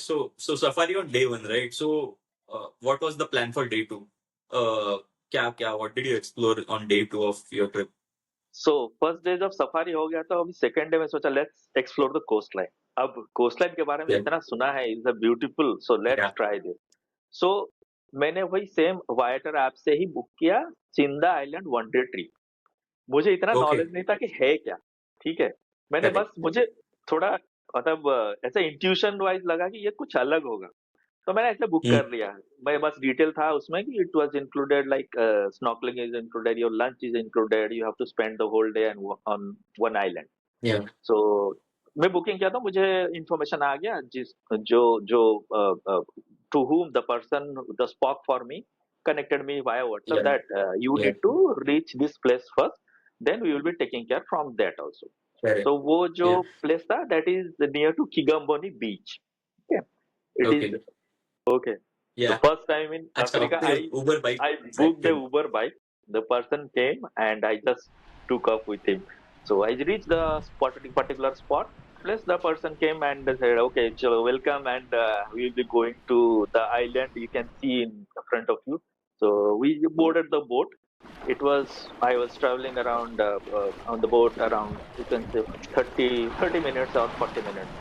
so safari on day one, right? So what was the plan for day two? What did you explore on day two of your trip? So first day जब safari हो गया तो अभी second day में सोचा let's explore the coastline. अब coastline के बारे में Yeah. इतना सुना है, is a beautiful, so let's Yeah. Try this. So मैंने वही सेम वाइटर ऐप से ही बुक किया Sinda island one day trip. मुझे इतना Okay. नॉलेज नहीं था कि है क्या. ठीक है, मैंने Correct. बस मुझे थोड़ा मतलब ऐसे इंट्यूशन वाइज लगा कि ये कुछ अलग होगा, तो मैंने ऐसे बुक कर लिया. मैं बस डिटेल था उसमें कि it was included like snorkelling is included, your lunch is included, you have to spend the whole day and on one island. Yeah. So मैं बुकिंग किया था, मुझे इंफॉर्मेशन आ गया जिस जो जो to whom the person the spoke for me connected me via WhatsApp Yeah. that you Yeah. need to reach this place first, then we will be taking care from that also. Correct. So वो जो Yeah. place था that is near to Kigamboni beach. Okay, it Okay. is okay. The Yeah. first time in अच्छा, Africa, आपने Uber bike I booked the selected. Uber bike. The person came and I just took off with him. So I reached the particular spot. Plus the person came and said, "Okay, so welcome, and we will be going to the island. You can see in front of you." So we boarded the boat. I was traveling around on the boat around, you can say 30 minutes or 40 minutes.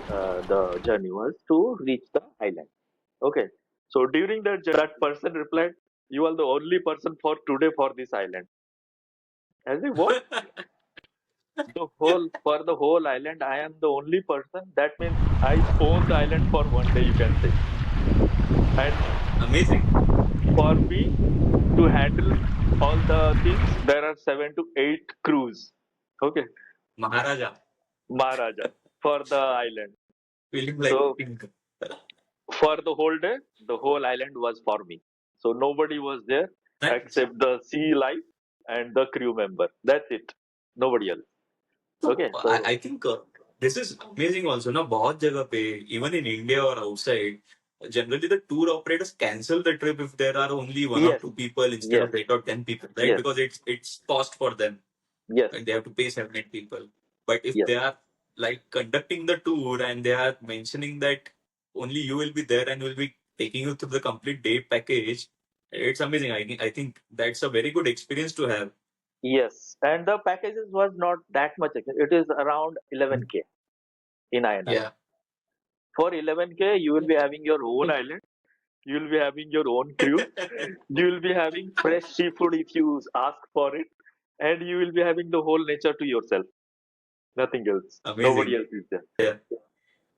The journey was to reach the island. Okay. So during that journey, that person replied, "You are the only person for today for this island." As if what? For the whole island, I am the only person. That means I own the island for one day, you can say. And Amazing. for me to handle all the things, there are 7 to 8 crews. Okay. Maharaja. Maharaja for the island. Feeling like So king. for the whole day, the whole island was for me. So nobody was there Nice. except the sea life and the crew member. That's it. Nobody else. So Okay. So I think this is amazing also. ना बहुत जगह पे, even in India or outside, generally the tour operators cancel the trip if there are only one or yes, two people instead yes, of 8 or 10 people, right? yes, Because it's cost for them, yes, and they have to pay 7 8 people. But if yes, they are like conducting the tour and they are mentioning that only you will be there and will be taking you through the complete day package, it's amazing. I think that's a very good experience to have. yes. And the packages was not that much. It is around 11K in INR. Yeah. For 11K, you will be having your own island. You will be having your own crew. You will be having fresh seafood if you ask for it. And you will be having the whole nature to yourself. Nothing else. Nobody Amazing. else is there. Yeah.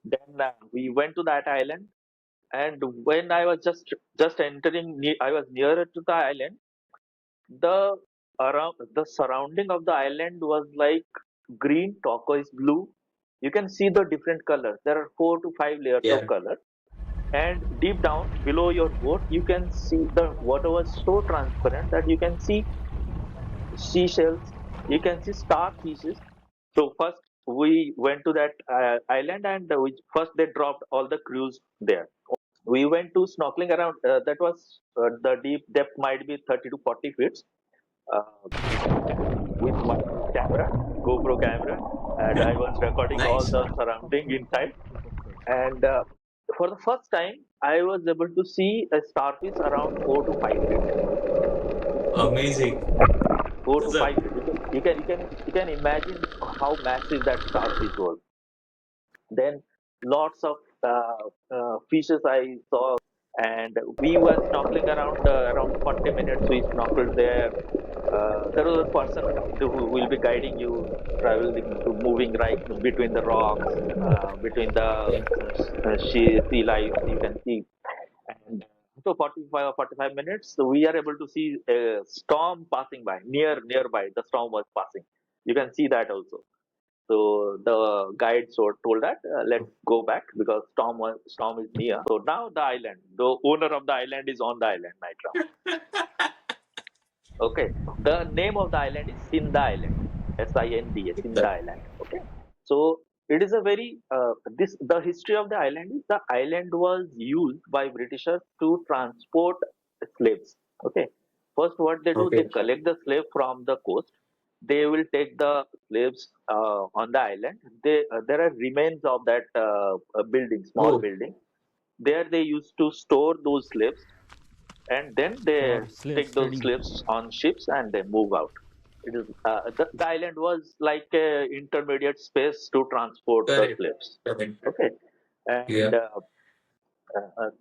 Then we went to that island, and when I was just entering, I was nearer to the island. The the surrounding of the island was like green, turquoise blue. You can see the different colors. There are 4 to 5 layers of Yeah. color. And deep down below your boat, you can see the water was so transparent that you can see seashells, you can see starfishes. So first we went to that island, and first they dropped all the crews there. We went to snorkeling around. That was the deep depth might be 30 to 40 feet. With my camera, GoPro camera, and I was recording all Nice. the surrounding inside. And for the first time, I was able to see a starfish around 4 to 5 feet. Amazing. Four to That's a five feet. You can imagine how massive that starfish was. Then lots of fishes I saw, and we were snorkeling around 40 minutes. We snorkeled there. There was a person who will be guiding you, traveling to moving right between the rocks, between the sea life. You can see, and so 45 or 45 minutes, so we are able to see a storm passing by nearby. The storm was passing. You can see that also. So the guide told that let's go back because storm is near. So now the owner of the island is on the island right now. Okay, the name of the island is Sinda Island, Sinda, Sinda Island. Okay, so it is a very this the history of the island is the island was used by Britishers to transport slaves. Okay, first what they do, they okay. collect the slave from the coast. They will take the slaves on the island. There are remains of that building, small Oh, building. There they used to store those slaves, and then they For slave take those trading. slaves on ships and they move out. It is the island was like a intermediate space to transport the Correct. slaves. Correct. Okay, and Yeah.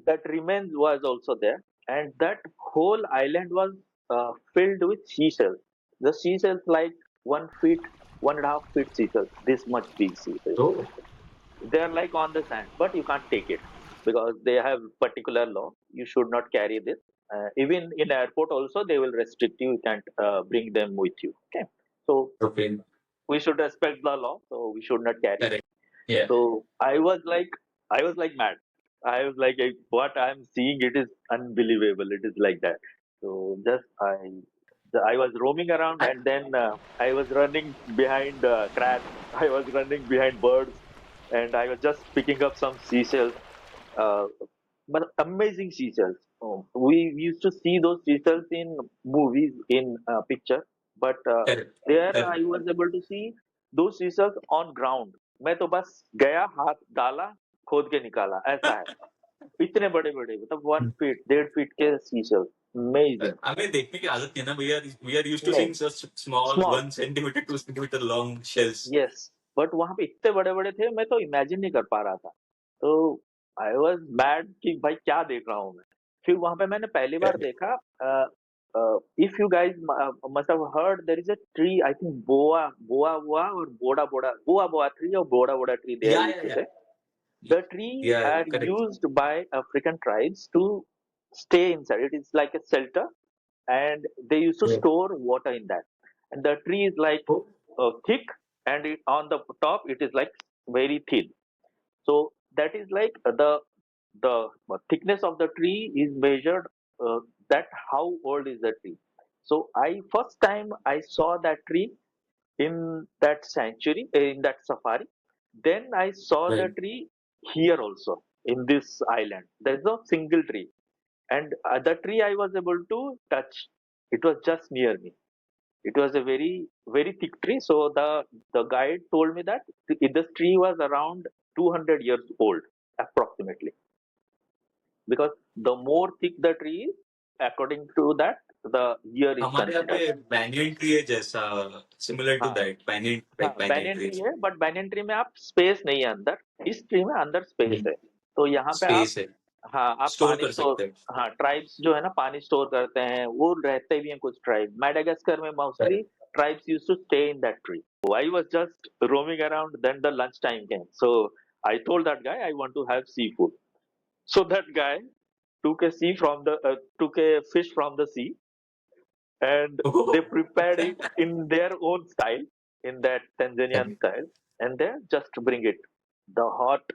that remains was also there, and that whole island was filled with seashells. The seashells like 1 feet, 1.5 feet seashells, this much big seashells. Oh, They are like on the sand, but you can't take it because they have particular law. You should not carry this. Even in airport also, they will restrict you. You can't bring them with you. Okay, so okay. we should respect the law. So we should not carry. Correct. Yeah. So I was like mad. I was like, what I'm seeing, it is unbelievable. It is like that. So I was roaming around, I, and then I was running behind crabs. I was running behind birds, and I was just picking up some seashells. Uh, but amazing seashells. We used to see those seashells in movies, in picture, but correct. there I Correct. was able to see those seashells on ground. मैं तो बस गया, हाथ डाला, खोद के निकाला, ऐसा है. इतने बड़े बड़े, मतलब 1 फीट 1.5 फीट के seashells. Amazing. हमें देखने की आदत नहीं है ना. We are used to नहीं, seeing such small small. 1 centimeter 2 centimeter long shells. Yes, but वहां पे इतने बड़े बड़े थे, मैं तो इमेजिन नहीं कर पा रहा था. तो आई वॉज मैड कि भाई क्या देख रहा हूँ मैं. फिर वहां पे मैंने पहली बार Correct. देखा. If you guys must have heard, there is a tree, I think बोआ बोआ बोआ और बोड़ा बोड़ा बोआ बोआ ट्री और बोड़ा बोड़ा tree, they are Yeah, used yeah, to yeah. Say. The tree Yeah, yeah, are correct. used by African tribes to stay inside. It is like a shelter, and they used to Yeah. store water in that. And the tree is like Oh, thick, and on the top it is like very thin. So that is like the thickness of the tree is measured. That how old is the tree. So I first time I saw that tree in that sanctuary, in that safari. Then I saw the right. tree here also in this island. There is no single tree, and the tree I was able to touch. It was just near me. It was a very thick tree. So the guide told me that this tree was around 200 years old approximately, because the more thick the tree is, according to that the year is हमारे यहाँ considered. पे banyan tree है जैसा, similar to हाँ, that banyan, हाँ, like banyan banyan tree trees. है, but banyan tree में आप स्पेस नहीं है अंदर. इस ट्री में अंदर स्पेस हम्म. है. तो यहाँ पे आप, Space है. हाँ, आप Store पानी कर स्टोर. सकते हैं. हाँ, ट्राइब्स जो है ना पानी स्टोर करते हैं, वो रहते भी हैं कुछ ट्राइब. मेडागास्कर में mostly Correct. tribes used to stay in that tree. So I was just roaming around. Then the lunch time came. So I told that guy I want to have seafood. So that guy took a fish from the sea, and they Oh. prepared it in their own style, in that Tanzanian style, and they just bring it. The hot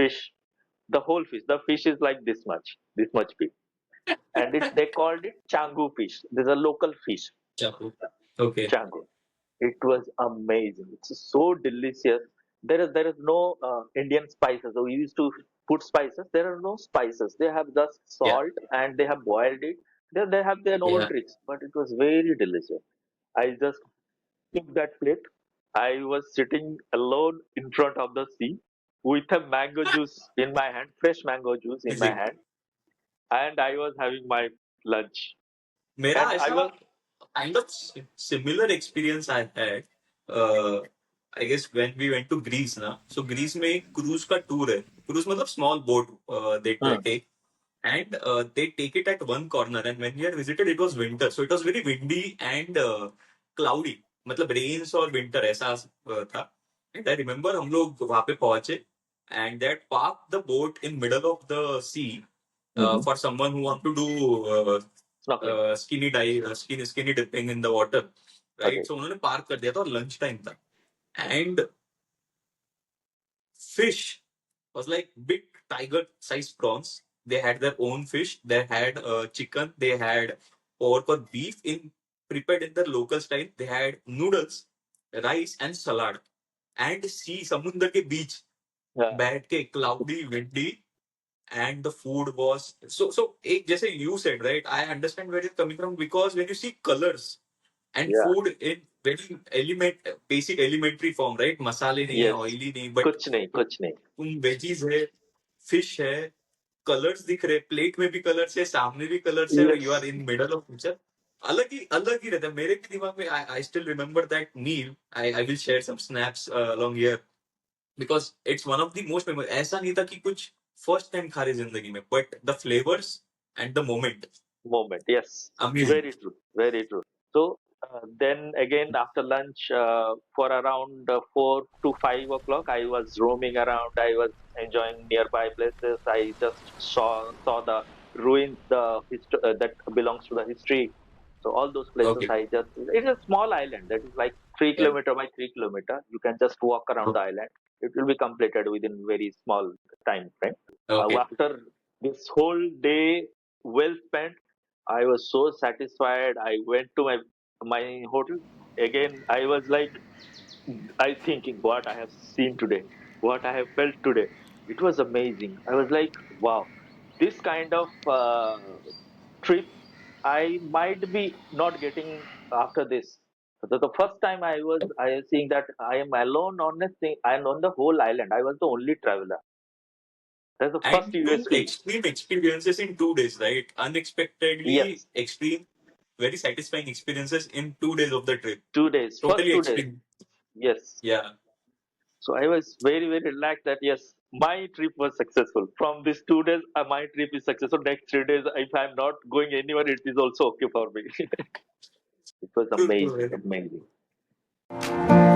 fish, the whole fish. The fish is like this much big, and they called it changu fish. There's a local fish, Chapu. Okay. changu. It was amazing. It's so delicious. There is no Indian spices. So we used to put spices. There are no spices. They have just Yeah. salt, and they have boiled it. They have their own Yeah. tricks, but it was very delicious. I just took that plate. I was sitting alone in front of the sea with a mango juice in my hand, fresh mango juice in my Amazing. hand, and I was having my lunch. मेरा And I ऐसा was, kind of similar experience I had. Uh, I guess when we went to Greece ना, so Greece में एक cruise का tour है. Cruise मतलब small boat they hmm, take, and they take it at one corner. And when we had visited, it was winter, so it was very windy and cloudy. मतलब rains और winter ऐसा था. And I remember हम लोग वहाँ पे पहुंचे, and they had parked the boat in middle of the sea mhm, for someone who want to do snorkeling. skinny dipping in the water, right? Okay. So उन्होंने park कर दिया था और लंच टाइम था. And fish was like big tiger sized prawns. They had their own fish. They had chicken. They had pork or beef in prepared in the local style. They had noodles, rice and salad. And sea समुद्र के बीच Yeah. बैठ के cloudy, windy, and the food was so एक जैसे you said, right? I understand where you're coming from, because when you see colors and Yeah. food in very basic elementary form, right? मसाले नहीं है, Yes. oily नहीं, but कुछ नहीं, कुछ नहीं. तुम veggies है, fish है, कलर्स दिख रहे, प्लेट में भी कलर्स है, सामने भी कलर्स है, you are Yes, in middle of picture. अलग ही रहता है मेरे भी दिमाग में। I still remember that meal. I will share some snaps along here, because it's one of the most memorable. ऐसा नहीं था कि कुछ फर्स्ट टाइम खा रहे जिंदगी में, but the flavours and the moment, moment. Yes, amazing. very true, very true. So then again after lunch, for around 4 to 5 o'clock, I was roaming around. I was enjoying nearby places. I just saw the ruins, that belongs to the history. So all those places, okay. I just, it's a small island that is like 3 kilometer by 3 kilometer. You can just walk around the island. It will be completed within very small time frame. Okay. After this whole day well spent, I was so satisfied. I went to my hotel. Again, I was like, I thinking what I have seen today, what I have felt today. It was amazing. I was like, wow, this kind of trip I might be not getting after this. The first time I was seeing that I am alone on this thing. I am on the whole island. I was the only traveler. That's the first And two USP. extreme experiences in 2 days, right? Unexpectedly Yes, extreme, very satisfying experiences in 2 days of the trip. 2 days. First Totally 2 days. extreme. Yes. Yeah. So I was very, very relaxed that yes, my trip was successful. From these 2 days, my trip is successful. Next 3 days, if I'm not going anywhere, it is also okay for me. It was True, amazing, true. amazing.